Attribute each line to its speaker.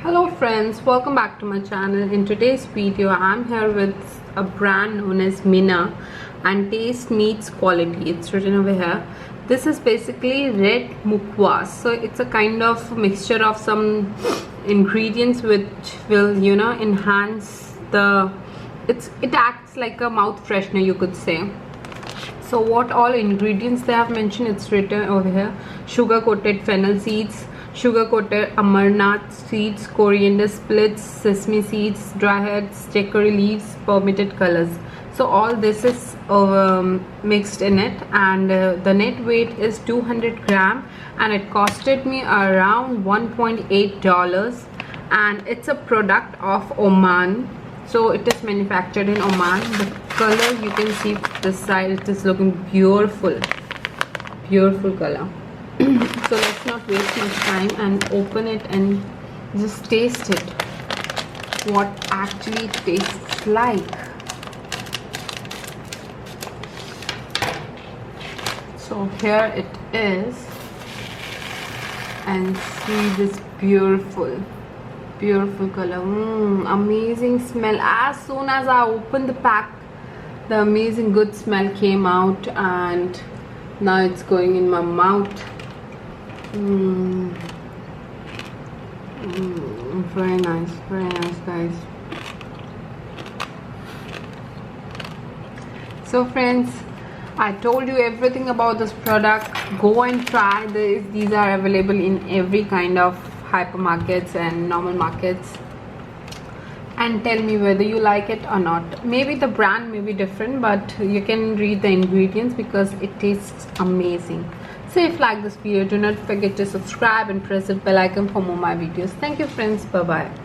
Speaker 1: Hello friends, welcome back to my channel. In today's video I'm here with a brand known as Mina and taste meets quality. It's written over here. This is basically red mukhwas, so it's a kind of mixture of some ingredients which will enhance the it acts like a mouth freshener, you could say. So what all ingredients they have mentioned, it's written over here: sugar coated fennel seeds, sugar coated amarnath seeds, coriander splits, sesame seeds, dry herbs, chicory leaves, permitted colors. So all this is mixed in it, and the net weight is 200 gram, and it costed me around $1.8, and it's a product of Oman. So it is manufactured in Oman. The color, you can see this side, it is looking beautiful color. So let's not waste much time and open it and just taste it, what actually it tastes like. So here it is, and see this beautiful color. Amazing smell. As soon as I opened the pack, the amazing good smell came out, and now it's going in my mouth. Very nice guys. So friends, I told you everything about this product. Go and try this. These are available in every kind of hypermarkets and normal markets, and tell me whether you like it or not. Maybe the brand may be different, but you can read the ingredients because it tastes amazing. So if you like this video, do not forget to subscribe and press the bell icon for more my videos. Thank you friends. Bye bye.